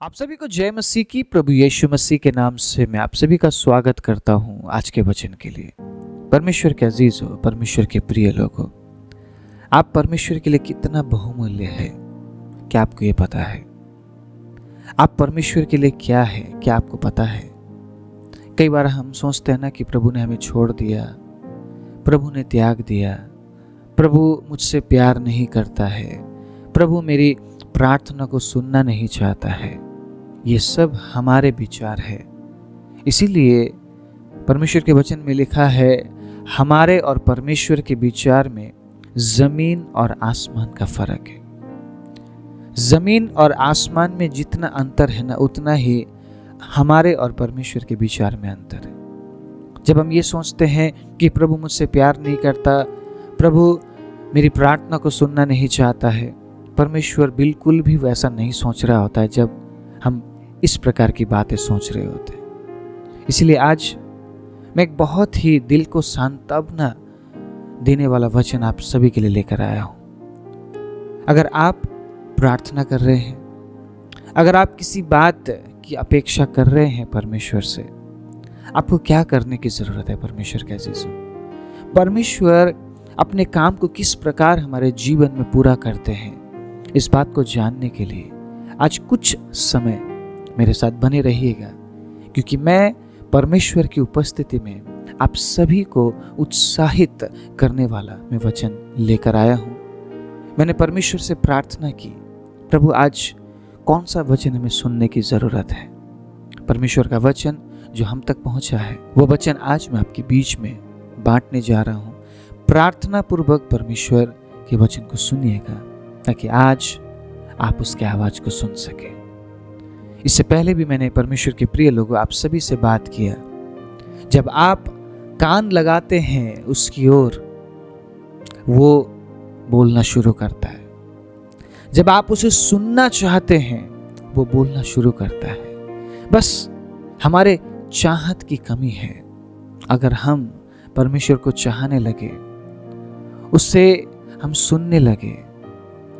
आप सभी को जय मसीह की। प्रभु यीशु मसीह के नाम से मैं आप सभी का स्वागत करता हूं आज के वचन के लिए। परमेश्वर के अजीज हो, परमेश्वर के प्रिय लोग हो, आप परमेश्वर के लिए कितना बहुमूल्य है क्या आपको ये पता है? आप परमेश्वर के लिए क्या है क्या आपको पता है? कई बार हम सोचते हैं ना कि प्रभु ने हमें छोड़ दिया, प्रभु ने त्याग दिया, प्रभु मुझसे प्यार नहीं करता है, प्रभु मेरी प्रार्थना को सुनना नहीं चाहता है। ये सब हमारे विचार है। इसीलिए परमेश्वर के वचन में लिखा है, हमारे और परमेश्वर के विचार में जमीन और आसमान का फर्क है। जमीन और आसमान में जितना अंतर है ना, उतना ही हमारे और परमेश्वर के विचार में अंतर है। जब हम ये सोचते हैं कि प्रभु मुझसे प्यार नहीं करता, प्रभु मेरी प्रार्थना को सुनना नहीं चाहता है, परमेश्वर बिल्कुल भी वैसा नहीं सोच रहा होता है जब हम इस प्रकार की बातें सोच रहे होते हैं। इसलिए आज मैं एक बहुत ही दिल को सांत्वना देने वाला वचन आप सभी के लिए लेकर आया हूं। अगर आप प्रार्थना कर रहे हैं, अगर आप किसी बात की अपेक्षा कर रहे हैं परमेश्वर से, आपको क्या करने की जरूरत है? परमेश्वर के अजीजों, परमेश्वर अपने काम को किस प्रकार हमारे जीवन में पूरा करते हैं, इस बात को जानने के लिए आज कुछ समय मेरे साथ बने रहिएगा, क्योंकि मैं परमेश्वर की उपस्थिति में आप सभी को उत्साहित करने वाला मैं वचन लेकर आया हूं। मैंने परमेश्वर से प्रार्थना की, प्रभु आज कौन सा वचन हमें सुनने की जरूरत है। परमेश्वर का वचन जो हम तक पहुंचा है, वो वचन आज मैं आपके बीच में बांटने जा रहा हूं। प्रार्थना पूर्वक परमेश्वर के वचन को सुनिएगा, ताकि आज आप उसके आवाज को सुन सके। इससे पहले भी मैंने परमेश्वर के प्रिय लोगों आप सभी से बात किया, जब आप कान लगाते हैं उसकी ओर, वो बोलना शुरू करता है। जब आप उसे सुनना चाहते हैं, वो बोलना शुरू करता है। बस हमारे चाहत की कमी है। अगर हम परमेश्वर को चाहने लगे, उससे हम सुनने लगे,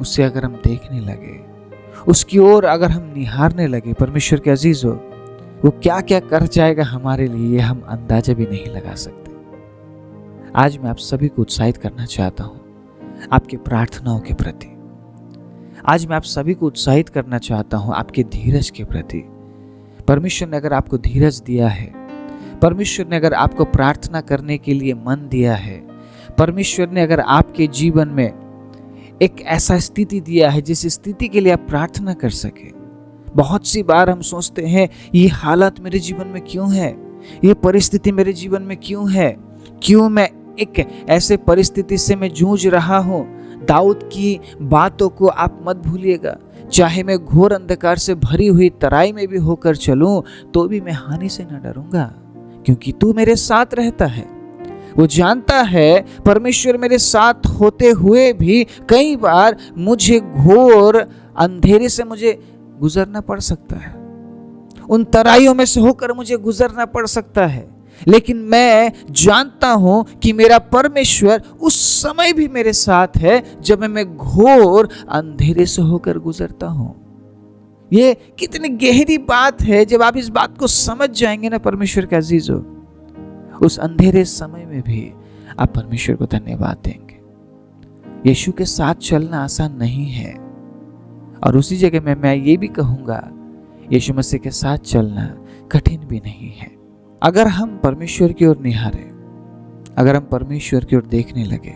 उससे अगर हम देखने लगे, उसकी ओर अगर हम निहारने लगे, परमेश्वर के अजीज हो, वो क्या क्या कर जाएगा हमारे लिए, हम अंदाजा भी नहीं लगा सकते। आज मैं आप सभी को उत्साहित करना चाहता हूं आपकी प्रार्थनाओं के प्रति। आज मैं आप सभी को उत्साहित करना चाहता हूं आपके धीरज के प्रति। परमेश्वर ने अगर आपको धीरज दिया है, परमेश्वर ने अगर आपको प्रार्थना करने के लिए मन दिया है, परमेश्वर ने अगर आपके जीवन में एक ऐसा स्थिति दिया है जिस स्थिति के लिए आप प्रार्थना कर सके। बहुत सी बार हम सोचते हैं, ये हालत मेरे जीवन में क्यों है, ये परिस्थिति मेरे जीवन में क्यों है, क्यों मैं एक ऐसे परिस्थिति से मैं जूझ रहा हूं। दाऊद की बातों को आप मत भूलिएगा। चाहे मैं घोर अंधकार से भरी हुई तराई में भी होकर चलूं, तो भी मैं हानि से न डरूंगा, क्योंकि तू मेरे साथ रहता है। वो जानता है परमेश्वर मेरे साथ होते हुए भी कई बार मुझे घोर अंधेरे से मुझे गुजरना पड़ सकता है, उन तराइयों में से होकर मुझे गुजरना पड़ सकता है, लेकिन मैं जानता हूं कि मेरा परमेश्वर उस समय भी मेरे साथ है जब मैं घोर अंधेरे से होकर गुजरता हूं। ये कितनी गहरी बात है। जब आप इस बात को समझ जाएंगे ना परमेश्वर का अजीजों, उस अंधेरे समय में भी आप परमेश्वर को धन्यवाद देंगे। यीशु के साथ चलना आसान नहीं है, और उसी जगह में मैं ये भी कहूंगा, यीशु मसीह के साथ चलना कठिन भी नहीं है। अगर हम परमेश्वर की ओर निहारें, अगर हम परमेश्वर की ओर देखने लगे,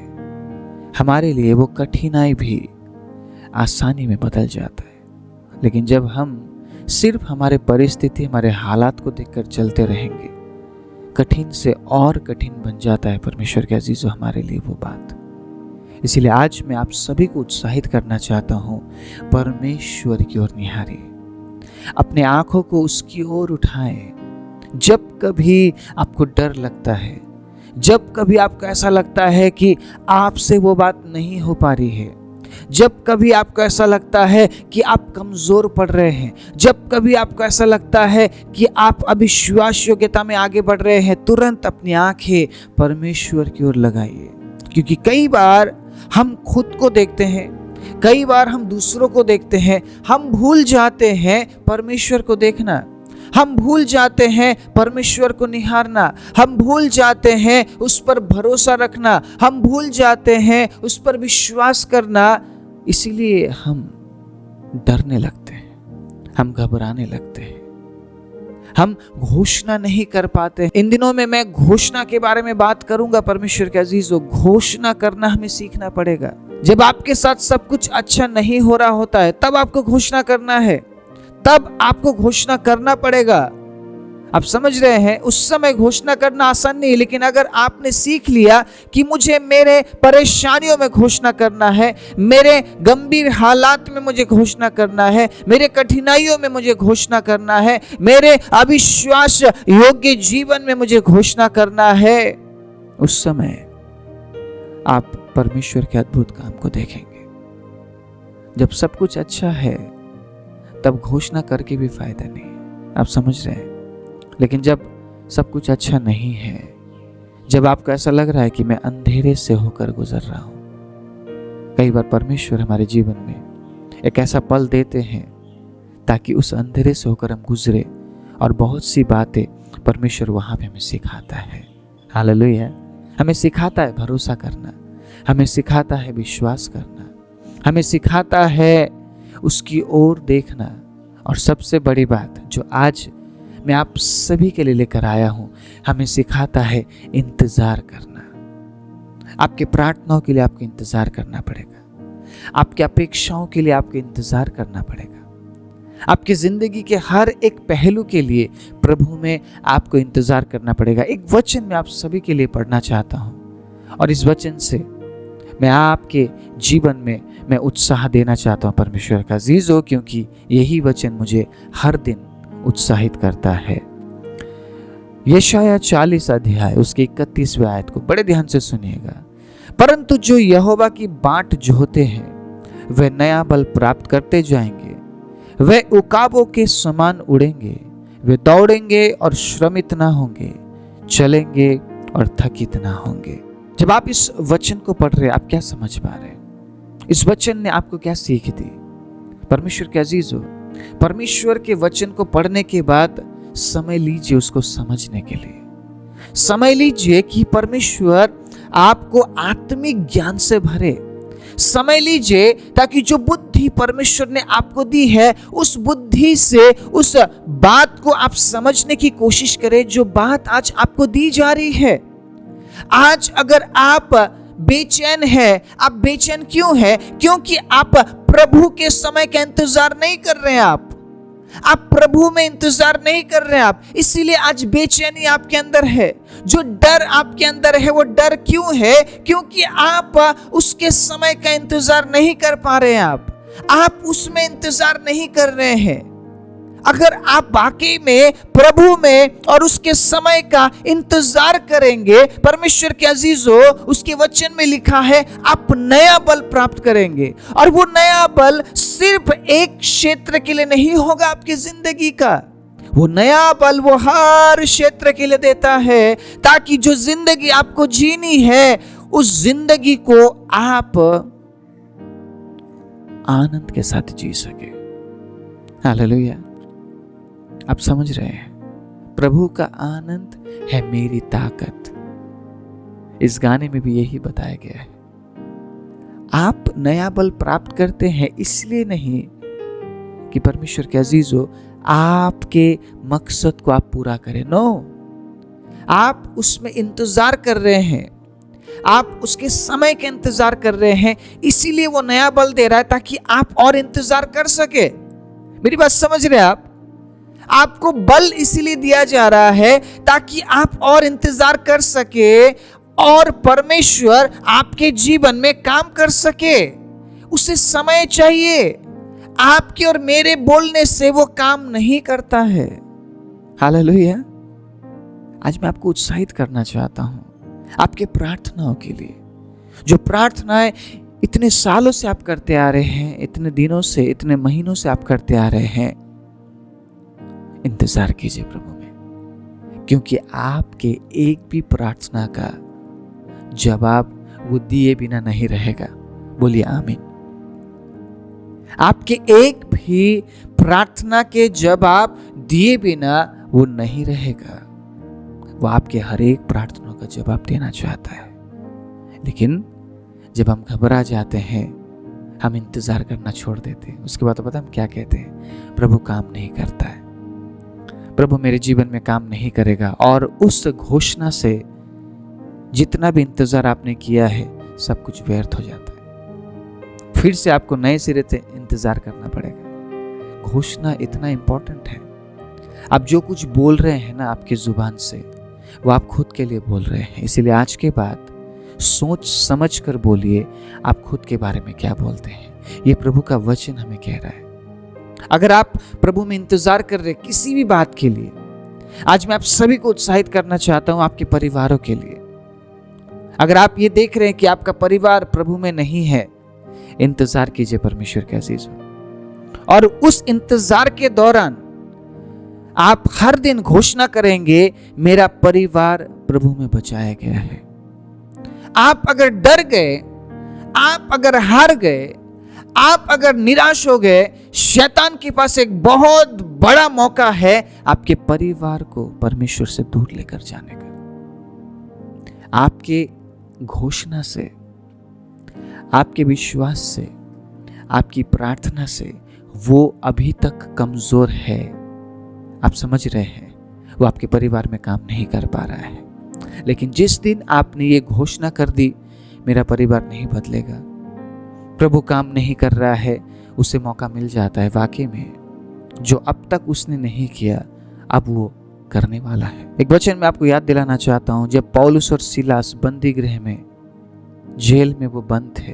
हमारे लिए वो कठिनाई भी आसानी में बदल जाता है। लेकिन जब हम सिर्फ हमारे परिस्थिति, हमारे हालात को देखकर चलते रहेंगे, कठिन से और कठिन बन जाता है परमेश्वर के अजीजों हमारे लिए वो बात। इसीलिए आज मैं आप सभी को उत्साहित करना चाहता हूं, परमेश्वर की ओर निहारिए, अपने आंखों को उसकी ओर उठाएं। जब कभी आपको डर लगता है, जब कभी आपको ऐसा लगता है कि आपसे वो बात नहीं हो पा रही है, जब कभी आपको ऐसा लगता है कि आप कमजोर पड़ रहे हैं, जब कभी आपको ऐसा लगता है कि आप अविश्वास योग्यता में आगे बढ़ रहे हैं, तुरंत अपनी आंखें परमेश्वर की ओर लगाइए। क्योंकि कई बार हम खुद को देखते हैं, कई बार हम दूसरों को देखते हैं, हम भूल जाते हैं परमेश्वर को देखना, हम भूल जाते हैं परमेश्वर को निहारना, हम भूल जाते हैं उस पर भरोसा रखना, हम भूल जाते हैं उस पर विश्वास करना। इसीलिए हम डरने लगते हैं, हम घबराने लगते हैं, हम घोषणा नहीं कर पाते। इन दिनों में मैं घोषणा के बारे में बात करूंगा। परमेश्वर के अजीजों, घोषणा करना हमें सीखना पड़ेगा। जब आपके साथ सब कुछ अच्छा नहीं हो रहा होता है, तब आपको घोषणा करना है, तब आपको घोषणा करना पड़ेगा। आप समझ रहे हैं, उस समय घोषणा करना आसान नहीं, लेकिन अगर आपने सीख लिया कि मुझे मेरे परेशानियों में घोषणा करना है, मेरे गंभीर हालात में मुझे घोषणा करना है, मेरे कठिनाइयों में मुझे घोषणा करना है, मेरे अविश्वास योग्य जीवन में मुझे घोषणा करना है, उस समय आप परमेश्वर के अद्भुत काम को देखेंगे। जब सब कुछ अच्छा है, तब घोषणा करके भी फायदा नहीं। आप समझ रहे हैं? लेकिन जब सब कुछ अच्छा नहीं है, जब आपको ऐसा लग रहा है कि मैं अंधेरे से होकर गुजर रहा हूं, कई बार परमेश्वर हमारे जीवन में एक ऐसा पल देते हैं ताकि उस अंधेरे से होकर हम गुजरे, और बहुत सी बातें परमेश्वर वहां पे हमें सिखाता है। हालेलुया। हमें सिखाता है भरोसा करना, हमें सिखाता है विश्वास करना, हमें सिखाता है उसकी ओर देखना, और सबसे बड़ी बात जो आज मैं आप सभी के लिए लेकर आया हूं, हमें सिखाता है इंतजार करना। आपके प्रार्थनाओं के लिए आपको इंतजार करना पड़ेगा, आपकी अपेक्षाओं के लिए आपको इंतजार करना पड़ेगा, आपकी जिंदगी के हर एक पहलू के लिए प्रभु में आपको इंतजार करना पड़ेगा। एक वचन मैं आप सभी के लिए पढ़ना चाहता हूं, और इस वचन से मैं आपके जीवन में मैं उत्साह देना चाहता हूं परमेश्वर का अजीजों, क्योंकि यही वचन मुझे हर दिन उत्साहित करता है। यशाया 40 अध्याय उसके 31वें आयत को बड़े ध्यान से सुनिएगा। परंतु जो यहोवा की बाट जोहते हैं वे नया बल प्राप्त करते जाएंगे, वे उकाबों के समान उड़ेंगे, वे दौड़ेंगे और श्रमित ना होंगे, चलेंगे और थकित ना होंगे। जब आप इस वचन को पढ़ रहे, आप क्या समझ पा रहे हैं? इस वचन ने आपको क्या सीख दी? परमेश्वर के अजीजों, परमेश्वर के वचन को पढ़ने के बाद समय लीजिए उसको समझने के लिए। समय लीजिए कि परमेश्वर आपको आत्मिक ज्ञान से भरे। समय लीजिए ताकि जो बुद्धि परमेश्वर ने आपको दी है, उस बुद्धि से उस बात को आप समझने की कोशिश करें जो बात आज आपको दी जा रही है। आज अगर आप बेचैन है, आप बेचैन क्यों है? क्योंकि आप प्रभु के समय का इंतजार नहीं कर रहे हैं। आप प्रभु में इंतजार नहीं कर रहे हैं आप, इसीलिए आज बेचैनी आपके अंदर है। जो डर आपके अंदर है, वो डर क्यों है? क्योंकि आप उसके समय का इंतजार नहीं कर पा रहे हैं। आप उसमें इंतजार नहीं कर रहे हैं। अगर आप वाकई में प्रभु में और उसके समय का इंतजार करेंगे, परमेश्वर के अजीजों, उसके वचन में लिखा है आप नया बल प्राप्त करेंगे। और वो नया बल सिर्फ एक क्षेत्र के लिए नहीं होगा आपकी जिंदगी का, वो नया बल वो हर क्षेत्र के लिए देता है, ताकि जो जिंदगी आपको जीनी है, उस जिंदगी को आप आनंद के साथ जी सके। हालेलुया। आप समझ रहे हैं? प्रभु का आनंद है मेरी ताकत। इस गाने में भी यही बताया गया है। आप नया बल प्राप्त करते हैं इसलिए नहीं कि परमेश्वर के अजीजों आपके मकसद को आप पूरा करें। नो, आप उसमें इंतजार कर रहे हैं, आप उसके समय का इंतजार कर रहे हैं, इसीलिए वो नया बल दे रहा है ताकि आप और इंतजार कर सके। मेरी बात समझ रहे हैं आप? आपको बल इसीलिए दिया जा रहा है ताकि आप और इंतजार कर सके और परमेश्वर आपके जीवन में काम कर सके। उसे समय चाहिए। आपके और मेरे बोलने से वो काम नहीं करता है। हालेलुया। आज मैं आपको उत्साहित करना चाहता हूं आपके प्रार्थनाओं के लिए। जो प्रार्थनाएं इतने सालों से आप करते आ रहे हैं, इतने दिनों से, इतने महीनों से आप करते आ रहे हैं, इंतजार कीजिए प्रभु में, क्योंकि आपके एक भी प्रार्थना का जवाब वो दिए बिना नहीं रहेगा। बोलिए आमीन। आपके एक भी प्रार्थना के जवाब दिए बिना वो नहीं रहेगा। वो आपके हर एक प्रार्थना का जवाब देना चाहता है। लेकिन जब हम घबरा जाते हैं, हम इंतजार करना छोड़ देते हैं, उसके बाद पता हम क्या कहते हैं? प्रभु काम नहीं करता है, प्रभु मेरे जीवन में काम नहीं करेगा। और उस घोषणा से जितना भी इंतजार आपने किया है सब कुछ व्यर्थ हो जाता है। फिर से आपको नए सिरे से इंतजार करना पड़ेगा। घोषणा इतना इंपॉर्टेंट है। आप जो कुछ बोल रहे हैं ना आपकी जुबान से, वो आप खुद के लिए बोल रहे हैं। इसीलिए आज के बाद सोच समझ कर बोलिए आप खुद के बारे में क्या बोलते हैं। ये प्रभु का वचन हमें कह रहा है। अगर आप प्रभु में इंतजार कर रहे किसी भी बात के लिए, आज मैं आप सभी को उत्साहित करना चाहता हूं आपके परिवारों के लिए। अगर आप ये देख रहे हैं कि आपका परिवार प्रभु में नहीं है, इंतजार कीजिए परमेश्वर के अजीजों। और उस इंतजार के दौरान आप हर दिन घोषणा करेंगे मेरा परिवार प्रभु में बचाया गया है। आप अगर डर गए, आप अगर हार गए, आप अगर निराश हो गए, शैतान के पास एक बहुत बड़ा मौका है आपके परिवार को परमेश्वर से दूर लेकर जाने का। आपके घोषणा से, आपके विश्वास से, आपकी प्रार्थना से वो अभी तक कमजोर है। आप समझ रहे हैं, वो आपके परिवार में काम नहीं कर पा रहा है। लेकिन जिस दिन आपने ये घोषणा कर दी मेरा परिवार नहीं बदलेगा, प्रभु काम नहीं कर रहा है, उसे मौका मिल जाता है वाकई में जो अब तक उसने नहीं किया अब वो करने वाला है। एक वचन मैं आपको याद दिलाना चाहता हूं। जब पौलुस और सिलास बंदी गृह में, जेल में वो बंद थे,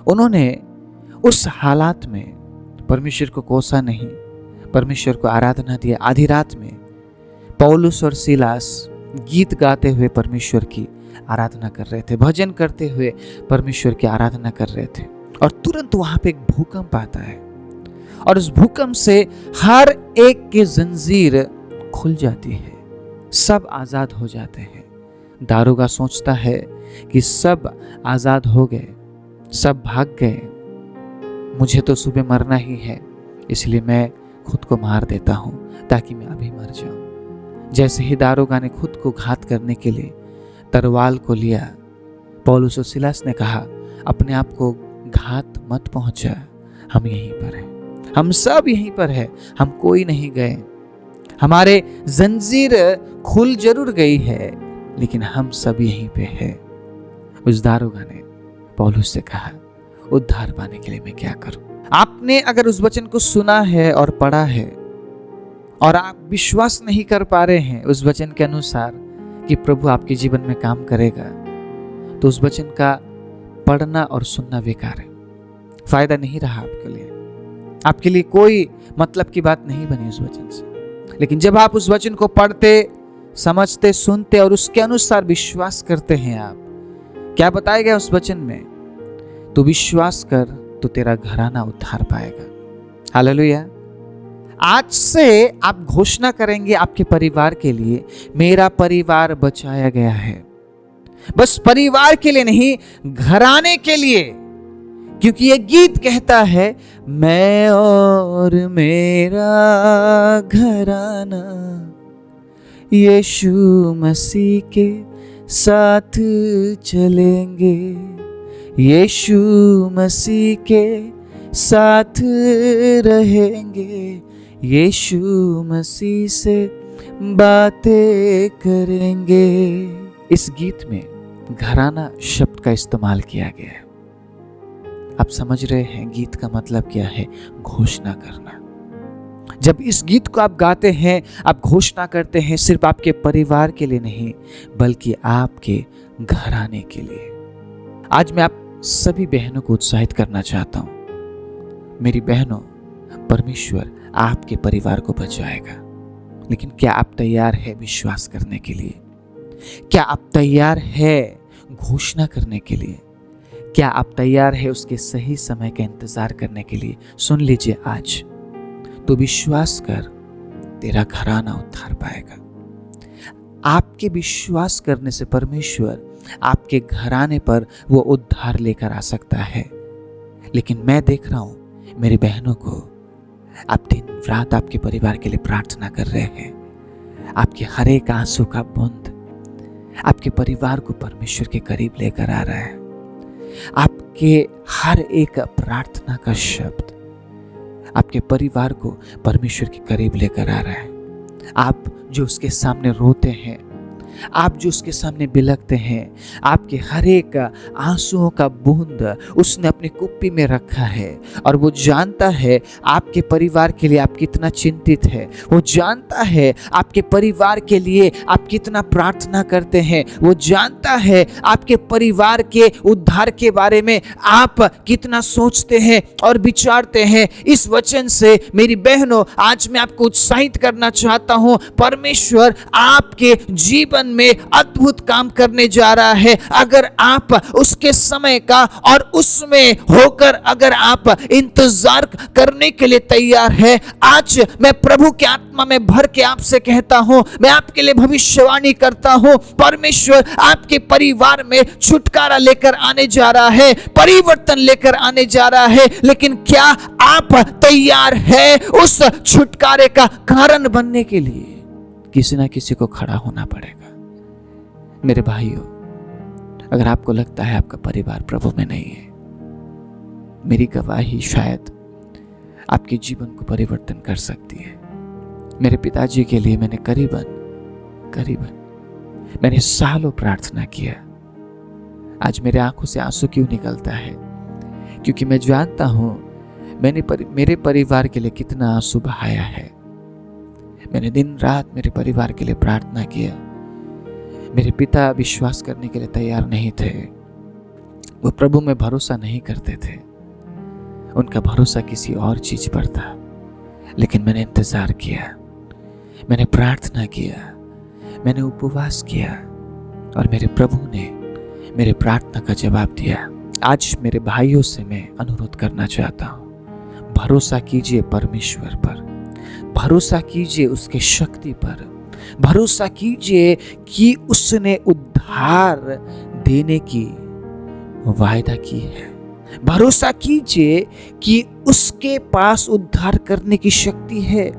उन्होंने उस हालात में परमेश्वर को कोसा नहीं, परमेश्वर को आराधना दिया। आधी रात में पौलुस और सिलास गीत गाते हुए परमेश्वर की आराधना कर रहे थे, भजन करते हुए परमेश्वर की आराधना कर रहे थे। और तुरंत वहां पे एक भूकंप आता है और उस भूकंप से हर एक की जंजीर खुल जाती है, सब आजाद हो जाते हैं। दारोगा सोचता है कि सब आजाद हो गए, सब भाग गए, मुझे तो सुबह मरना ही है, इसलिए मैं खुद को मार देता हूं ताकि मैं अभी मर जाऊं। जैसे ही दारोगा ने खुद को घात करने के लिए तरवाल को लिया, पौलुस और सिलास ने कहा अपने आप को घात मत पहुंचा, हम यहीं पर हैं, हम सब यहीं पर है, हम कोई नहीं गए। हमारे जंजीर खुल जरूर गई है लेकिन हम सब यहीं पे है। उस दारोगा ने पौलुस से कहा उद्धार पाने के लिए मैं क्या करूं? आपने अगर उस वचन को सुना है और पढ़ा है और आप विश्वास नहीं कर पा रहे हैं उस वचन के अनुसार कि प्रभु आपके जीवन में काम करेगा, तो उस वचन का पढ़ना और सुनना बेकार है, फायदा नहीं रहा आपके लिए कोई मतलब की बात नहीं बनी उस वचन से। लेकिन जब आप उस वचन को पढ़ते, समझते, सुनते और उसके अनुसार विश्वास करते हैं, आप क्या बताया गया उस वचन में? तू विश्वास कर तो तेरा घराना उद्धार पाएगा। हालेलुया। आज से आप घोषणा करेंगे आपके परिवार के लिए, मेरा परिवार बचाया गया है। बस परिवार के लिए नहीं, घराने के लिए, क्योंकि ये गीत कहता है मैं और मेरा घराना यीशु मसीह के साथ चलेंगे, यीशु मसीह के साथ रहेंगे, यीशु मसीह से बातें करेंगे। इस गीत में घराना शब्द का इस्तेमाल किया गया है। आप समझ रहे हैं गीत का मतलब क्या है? घोषणा करना। जब इस गीत को आप गाते हैं, आप घोषणा करते हैं सिर्फ आपके परिवार के लिए नहीं बल्कि आपके घराने के लिए। आज मैं आप सभी बहनों को उत्साहित करना चाहता हूं। मेरी बहनों, परमेश्वर आपके परिवार को बचाएगा, लेकिन क्या आप तैयार है विश्वास करने के लिए? क्या आप तैयार है घोषणा करने के लिए? क्या आप तैयार है उसके सही समय का इंतजार करने के लिए? सुन लीजिए, आज तो विश्वास कर, तेरा घराना उद्धार पाएगा। आपके विश्वास करने से परमेश्वर आपके घराने पर वो उद्धार लेकर आ सकता है। लेकिन मैं देख रहा हूं मेरी बहनों को आप दिन रात आपके परिवार के लिए प्रार्थना कर रहे हैं। आपके हर एक आंसू का बूंद आपके परिवार को परमेश्वर के करीब लेकर आ रहा है। आपके हर एक प्रार्थना का शब्द आपके परिवार को परमेश्वर के करीब लेकर आ रहा है। आप जो उसके सामने रोते हैं, आप जो उसके सामने बिलखते हैं, आपके हर एक आंसुओं का बूंद उसने अपनी कुप्पी में रखा है और वो जानता है आपके परिवार के लिए आप कितना चिंतित है। वो जानता है आपके परिवार के लिए आप कितना प्रार्थना करते हैं। वो जानता है आपके परिवार के उद्धार के बारे में आप कितना सोचते हैं और विचारते हैं। इस वचन से मेरी बहनों, आज मैं आपको उत्साहित करना चाहता हूँ। परमेश्वर आपके जीवन में अद्भुत काम करने जा रहा है। अगर आप उसके समय का और उसमें होकर अगर आप इंतजार करने के लिए तैयार है, आज मैं प्रभु के आत्मा में भर के आपसे कहता हूं, मैं आपके लिए भविष्यवाणी करता हूं, परमेश्वर आपके परिवार में छुटकारा लेकर आने जा रहा है, परिवर्तन लेकर आने जा रहा है। लेकिन क्या आप तैयार है उस छुटकारे का कारण बनने के लिए? किसी ना किसी को खड़ा होना पड़ेगा। मेरे भाइयों, अगर आपको लगता है आपका परिवार प्रभु में नहीं है, मेरी गवाही शायद आपके जीवन को परिवर्तन कर सकती है। मेरे पिताजी के लिए मैंने करीबन मैंने सालों प्रार्थना किया। आज मेरे आंखों से आंसू क्यों निकलता है? क्योंकि मैं जानता हूं मेरे परिवार के लिए कितना आंसू बहाया है। मैंने दिन रात मेरे परिवार के लिए प्रार्थना किया। मेरे पिता विश्वास करने के लिए तैयार नहीं थे। वो प्रभु में भरोसा नहीं करते थे। उनका भरोसा किसी और चीज पर था। लेकिन मैंने इंतजार किया, मैंने प्रार्थना किया, मैंने उपवास किया और मेरे प्रभु ने मेरे प्रार्थना का जवाब दिया। आज मेरे भाइयों से मैं अनुरोध करना चाहता हूं, भरोसा कीजिए परमेश्वर पर, भरोसा कीजिए उसके शक्ति पर, भरोसा कीजिए कि उसने उद्धार देने की वायदा की है। भरोसा कीजिए कि उसके पास उद्धार करने की शक्ति है।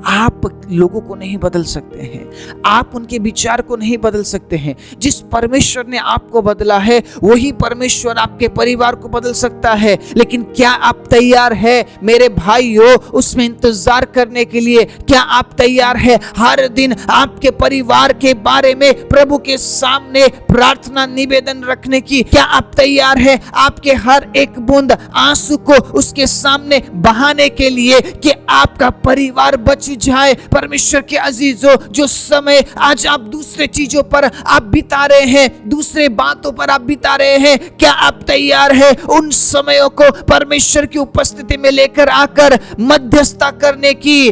आप लोगों को नहीं बदल सकते हैं, आप उनके विचार को नहीं बदल सकते हैं। जिस परमेश्वर ने आपको बदला है वही परमेश्वर आपके परिवार को बदल सकता है। लेकिन क्या आप तैयार है मेरे भाइयों उसमें इंतजार करने के लिए? क्या आप तैयार है हर दिन आपके परिवार के बारे में प्रभु के सामने प्रार्थना निवेदन रखने की? क्या आप तैयार है आपके हर एक बूंद आंसू को उसके सामने बहाने के लिए कि आपका परिवार बच जाए? परमेश्वर के अजीजों, जो समय आज आप दूसरे चीजों पर आप बिता रहे हैं, दूसरे बातों पर आप बिता रहे हैं, क्या आप तैयार है उन समयों को परमेश्वर की उपस्थिति में लेकर आकर मध्यस्थता करने की,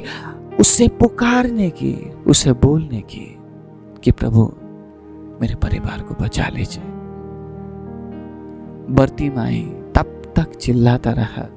उसे पुकारने की, उसे बोलने की कि प्रभु मेरे परिवार को बचा लीजिए? बरतिमाई तब तक चिल्लाता रहा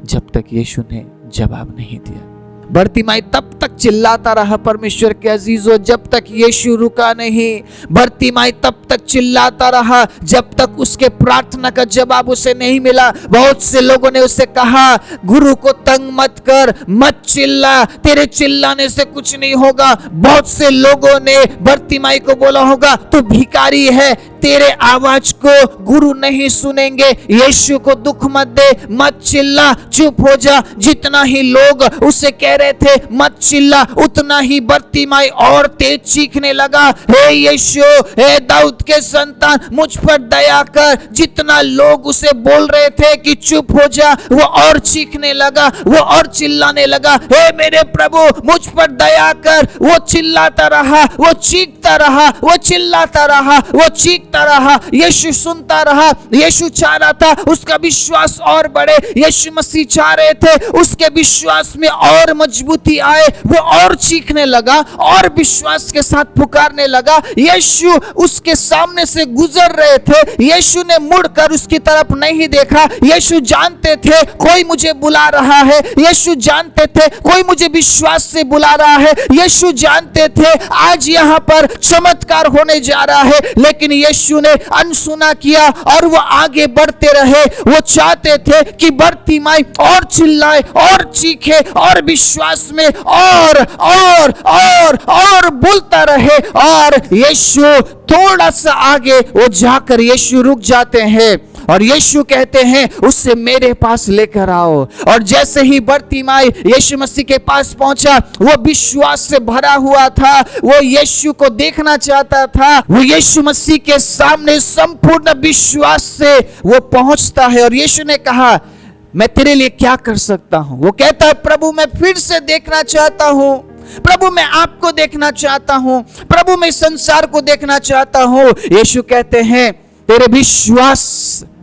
जब तक यीशु ने जवाब नहीं दिया। बरतिमाई तब तक चिल्लाता रहा परमेश्वर के अजीजों जब तक यीशु रुका नहीं। बरतिमाई तब तक चिल्लाता रहा जब तक उसके प्रार्थना का जवाब उसे नहीं मिला। बहुत से लोगों ने उसे कहा, गुरु को तंग मत कर, मत चिल्ला, तेरे चिल्लाने से कुछ नहीं होगा। बहुत से लोगों ने बरतिमाई को बोला होगा, तू भिखारी है, तेरे आवाज को गुरु नहीं सुनेंगे, यीशु को दुख मत दे, मत चिल्ला, चुप हो जा। जितना ही लोग उसे कह रहे थे मत चिल्ला, उतना ही बरतिमाई और तेज चीखने लगा, हे यीशु, हे दाऊद के संतान, मुझ पर दया कर। जितना लोग उसे बोल रहे थे कि चुप हो जा, वो और चीखने लगा, वो और चिल्लाने लगा, हे मेरे प्रभु मुझ पर दया कर। वो चिल्लाता रहा, वो चीखता रहा, वो चिल्लाता रहा, वो चीखता रहा। यीशु सुनता रहा। यीशु चाह रहा था उसका विश्वास और बढ़े। यीशु मसीह चाह रहे थे उसके विश्वास में और मजबूती आए। वो और चीखने लगा और विश्वास के साथ पुकारने लगा। यीशु उसके सामने से गुजर रहे थे। यीशु ने मुड़कर उसकी तरफ नहीं देखा। यीशु जानते थे कोई मुझे बुला रहा है। यीशु जानते थे कोई मुझे विश्वास से बुला रहा है। यीशु जानते थे आज यहाँ पर चमत्कार होने जा रहा है। लेकिन यीशु यीशु ने अनसुना किया और वो आगे बढ़ते रहे। वो चाहते थे कि बरतिमाई और चिल्लाए और चीखे और विश्वास में और बोलता रहे। और यीशु थोड़ा सा आगे वो जाकर यीशु रुक जाते हैं और यीशु कहते हैं उससे मेरे पास लेकर आओ। और जैसे ही बरतिमाई यीशु मसीह के पास पहुंचा, वो विश्वास से भरा हुआ था, वो यीशु को देखना चाहता था। वो यीशु मसीह के सामने संपूर्ण विश्वास से वो पहुंचता है और यीशु ने कहा मैं तेरे लिए क्या कर सकता हूं। वो कहता है प्रभु मैं फिर से देखना चाहता हूं, प्रभु मैं आपको देखना चाहता हूं, प्रभु मैं संसार को देखना चाहता हूं। यीशु कहते हैं तेरे विश्वास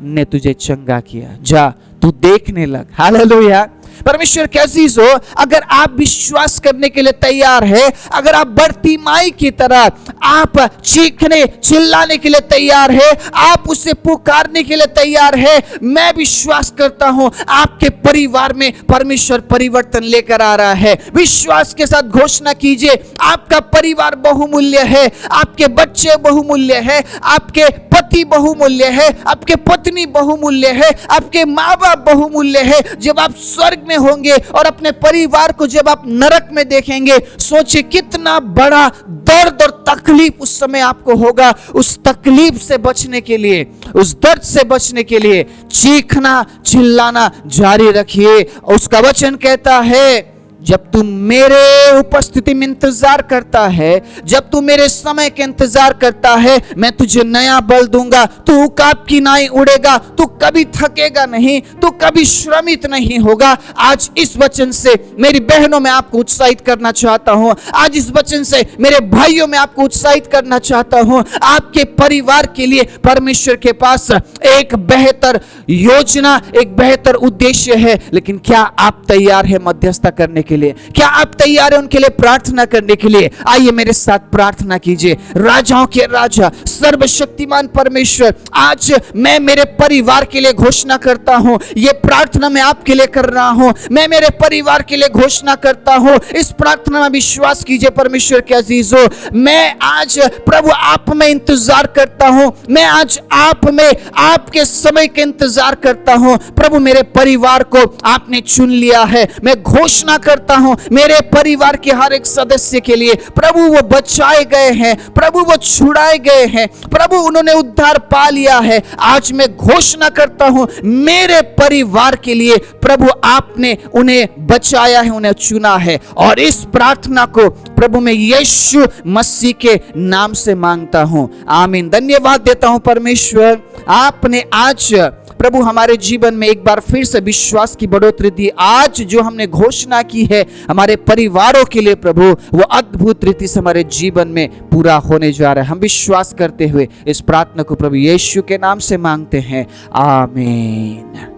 ने तुझे चंगा किया, जा तू देखने लग। हालेलुया। परमेश्वर के अजीज हो, अगर आप विश्वास करने के लिए तैयार है, अगर आप बरतिमाई की तरह आप चीखने चिल्लाने के लिए तैयार है, आप उसे पुकारने के लिए तैयार है, मैं विश्वास करता हूं आपके परिवार में परमेश्वर परिवर्तन लेकर आ रहा है। विश्वास के साथ घोषणा कीजिए आपका परिवार बहुमूल्य है, आपके बच्चे बहुमूल्य है, आपके पति बहुमूल्य है, आपके पत्नी बहुमूल्य है, आपके माँ बाप बहुमूल्य है। जब आप स्वर्ग में होंगे और अपने परिवार को जब आप नरक में देखेंगे, सोचिए कितना बड़ा दर्द और तकलीफ उस समय आपको होगा। उस तकलीफ से बचने के लिए, उस दर्द से बचने के लिए चीखना चिल्लाना जारी रखिए। उसका वचन कहता है जब तू मेरे उपस्थिति में इंतजार करता है, जब तू मेरे समय के इंतजार करता है, मैं तुझे नया बल दूंगा, तू उकाब की नाई उड़ेगा, तू कभी थकेगा नहीं, तू कभी श्रमित नहीं होगा। आज इस वचन से मेरी बहनों में आपको उत्साहित करना चाहता हूं, आज इस वचन से मेरे भाइयों में आपको उत्साहित करना चाहता हूं। आपके परिवार के लिए परमेश्वर के पास एक बेहतर योजना, एक बेहतर उद्देश्य है, लेकिन क्या आप तैयार है मध्यस्थता करने के लिए? क्या आप तैयार हैं उनके लिए प्रार्थना करने के लिए? आइए मेरे साथ प्रार्थना कीजिए। राजाओं के राजा सर्वशक्तिमान परमेश्वर, आज मैं मेरे परिवार के लिए घोषणा करता हूं, ये प्रार्थना मैं आपके लिए कर रहा हूं, मैं मेरे परिवार के लिए घोषणा करता हूं। इस प्रार्थना में विश्वास कीजिए परमेश्वर के अजीजों, मैं आज प्रभु आप में इंतजार करता हूं, मैं आज आप में आपके समय के इंतजार करता हूं। प्रभु मेरे परिवार को आपने चुन लिया है, मैं घोषणा करता हूं मेरे परिवार के हर एक सदस्य के लिए, प्रभु वो बचाए गए हैं, प्रभु वो छुड़ाए गए हैं, प्रभु उन्होंने उद्धार पा लिया है। आज मैं घोषणा करता हूं मेरे परिवार के लिए प्रभु आपने उन्हें बचाया है, उन्हें चुना है। और इस प्रार्थना को प्रभु मैं यीशु मसीह के नाम से मांगता हूं, आमीन। धन्यवाद देता हूं परमेश्वर, आपने आज प्रभु हमारे जीवन में एक बार फिर से विश्वास की बढ़ोतरी दी। आज जो हमने घोषणा की है हमारे परिवारों के लिए प्रभु, वो अद्भुत रीति से हमारे जीवन में पूरा होने जा रहा है। हम विश्वास करते हुए इस प्रार्थना को प्रभु यीशु के नाम से मांगते हैं, आमीन।